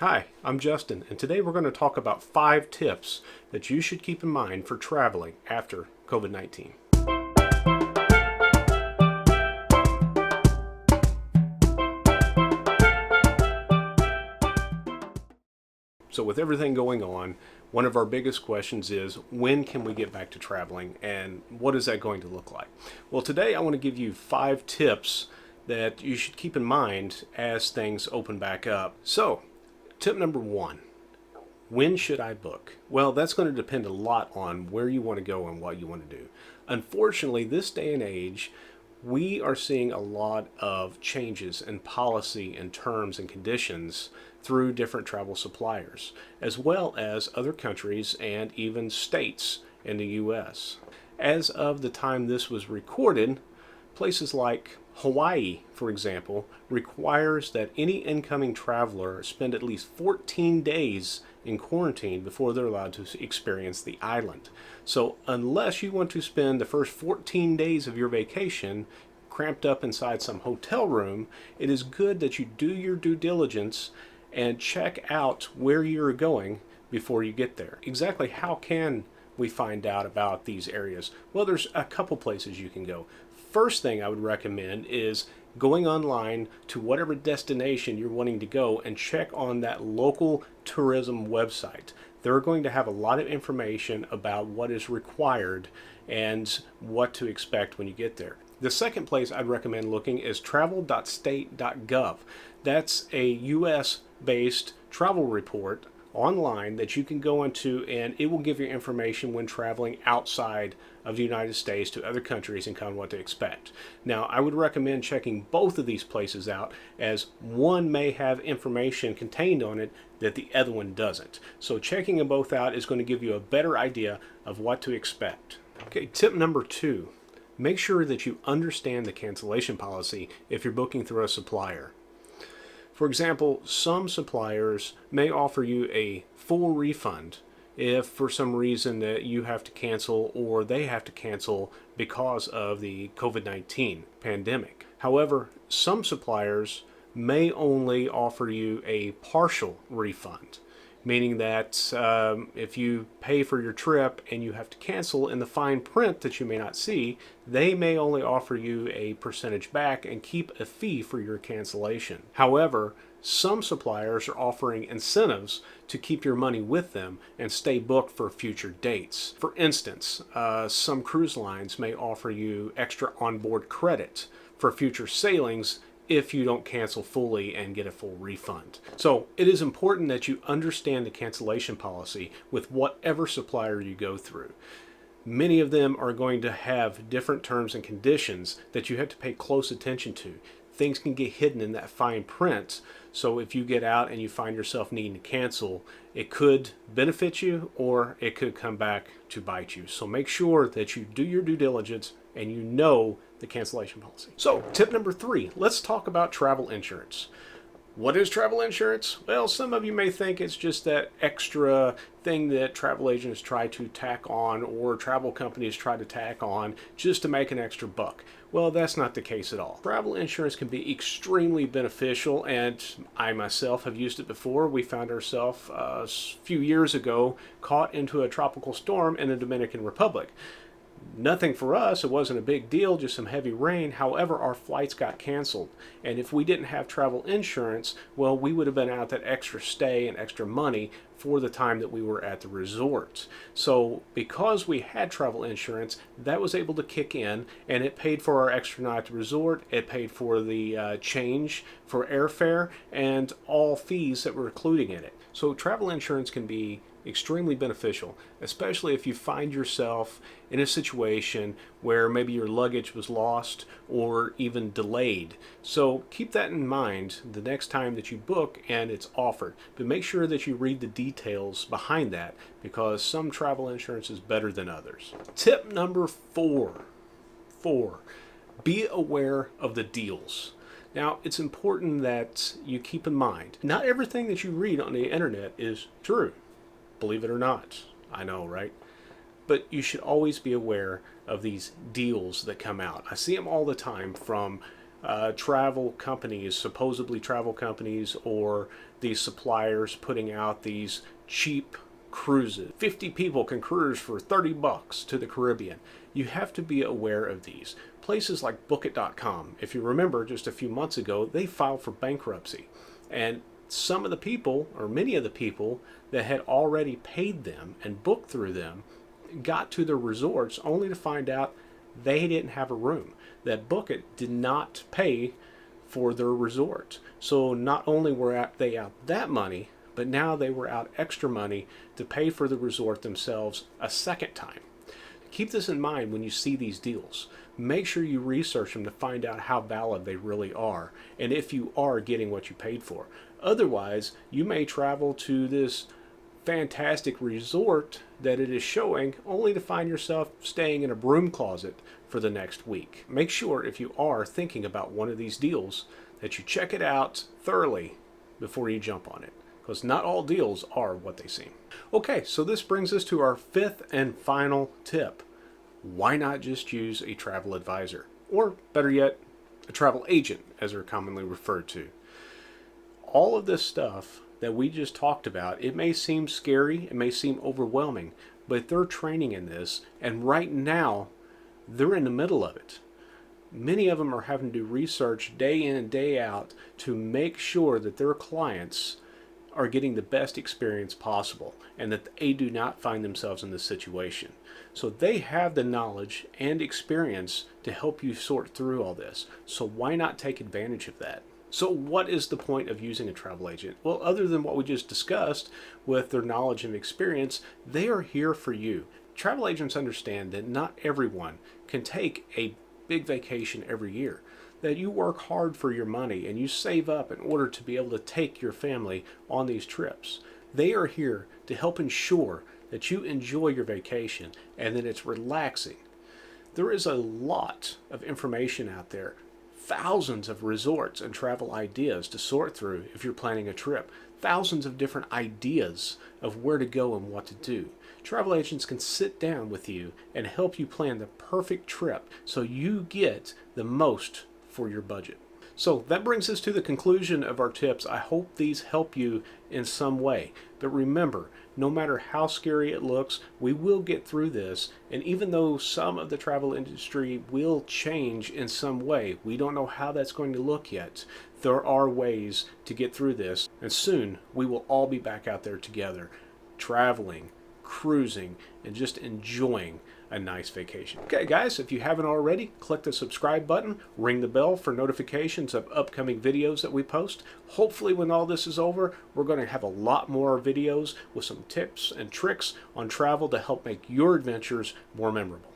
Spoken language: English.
Hi, I'm Justin, and today we're going to talk about 5 tips that you should keep in mind for traveling after COVID-19. So with everything going on, one of our biggest questions is when can we get back to traveling and what is that going to look like? Well, today I want to give you 5 tips that you should keep in mind as things open back up. So, tip number 1. When should I book? Well, that's going to depend a lot on where you want to go and what you want to do. Unfortunately, this day and age, we are seeing a lot of changes in policy and terms and conditions through different travel suppliers, as well as other countries and even states in the U.S. As of the time this was recorded, places like Hawaii, for example, requires that any incoming traveler spend at least 14 days in quarantine before they're allowed to experience the island. So unless you want to spend the first 14 days of your vacation cramped up inside some hotel room, it is good that you do your due diligence and check out where you're going before you get there. Exactly how can we find out about these areas? Well, there's a couple places you can go. First thing I would recommend is going online to whatever destination you're wanting to go and check on that local tourism website. They're going to have a lot of information about what is required and what to expect when you get there. The second place I'd recommend looking is travel.state.gov. That's a US-based travel report online that you can go into, and it will give you information when traveling outside of the United States to other countries and kind of what to expect. Now, I would recommend checking both of these places out, as one may have information contained on it that the other one doesn't. So checking them both out is going to give you a better idea of what to expect. Okay, tip number 2. Make sure that you understand the cancellation policy if you're booking through a supplier. For example, some suppliers may offer you a full refund if for some reason that you have to cancel or they have to cancel because of the COVID-19 pandemic. However, some suppliers may only offer you a partial refund, meaning that if you pay for your trip and you have to cancel in the fine print that you may not see, they may only offer you a percentage back and keep a fee for your cancellation. However, some suppliers are offering incentives to keep your money with them and stay booked for future dates. For instance, some cruise lines may offer you extra onboard credit for future sailings if you don't cancel fully and get a full refund. So it is important that you understand the cancellation policy with whatever supplier you go through. Many of them are going to have different terms and conditions that you have to pay close attention to. Things can get hidden in that fine print, so if you get out and you find yourself needing to cancel, it could benefit you or it could come back to bite you. So make sure that you do your due diligence and you know the cancellation policy. So tip number 3, let's talk about travel insurance. What is travel insurance? Well, some of you may think it's just that extra thing that travel agents try to tack on or travel companies try to tack on just to make an extra buck. Well, that's not the case at all. Travel insurance can be extremely beneficial, and I myself have used it before. We found ourselves a few years ago caught into a tropical storm in the Dominican Republic. Nothing for us, it wasn't a big deal, just some heavy rain. However, our flights got canceled, and if we didn't have travel insurance, well, we would have been out that extra stay and extra money for the time that we were at the resort. So because we had travel insurance, that was able to kick in, and it paid for our extra night at the resort, it paid for the change for airfare, and all fees that were including in it. So travel insurance can be extremely beneficial, especially if you find yourself in a situation where maybe your luggage was lost or even delayed. So keep that in mind the next time that you book and it's offered. But make sure that you read the details behind that, because some travel insurance is better than others. Tip number 4. Be aware of the deals. Now, it's important that you keep in mind, not everything that you read on the internet is true. Believe it or not. I know, right? But you should always be aware of these deals that come out. I see them all the time from travel companies, supposedly travel companies, or these suppliers putting out these cheap cruises. 50 people can cruise for $30 to the Caribbean. You have to be aware of these. Places like bookit.com, if you remember just a few months ago, they filed for bankruptcy. And some of the people, or many of the people that had already paid them and booked through them, got to their resorts only to find out they didn't have a room. That Bookit did not pay for their resort. So not only were they out that money, but now they were out extra money to pay for the resort themselves a second time. Keep this in mind when you see these deals. Make sure you research them to find out how valid they really are and if you are getting what you paid for. Otherwise, you may travel to this fantastic resort that it is showing only to find yourself staying in a broom closet for the next week. Make sure if you are thinking about one of these deals that you check it out thoroughly before you jump on it, because not all deals are what they seem. Okay, so this brings us to our fifth and final tip. Why not just use a travel advisor? Or better yet, a travel agent, as they're commonly referred to. All of this stuff that we just talked about, it may seem scary, it may seem overwhelming, but they're training in this, and right now, they're in the middle of it. Many of them are having to do research day in and day out to make sure that their clients are getting the best experience possible and that they do not find themselves in this situation. So they have the knowledge and experience to help you sort through all this. So why not take advantage of that? So what is the point of using a travel agent? Well, other than what we just discussed with their knowledge and experience, they are here for you. Travel agents understand that not everyone can take a big vacation every year, that you work hard for your money and you save up in order to be able to take your family on these trips. They are here to help ensure that you enjoy your vacation and that it's relaxing. There is a lot of information out there, thousands of resorts and travel ideas to sort through if you're planning a trip, thousands of different ideas of where to go and what to do. Travel agents can sit down with you and help you plan the perfect trip so you get the most for your budget. So that brings us to the conclusion of our tips. I hope these help you in some way. But remember, no matter how scary it looks, we will get through this. And even though some of the travel industry will change in some way, we don't know how that's going to look yet. There are ways to get through this. And soon we will all be back out there together, traveling, cruising, and just enjoying a nice vacation. Okay guys, if you haven't already, click the subscribe button, ring the bell for notifications of upcoming videos that we post. Hopefully when all this is over, we're going to have a lot more videos with some tips and tricks on travel to help make your adventures more memorable.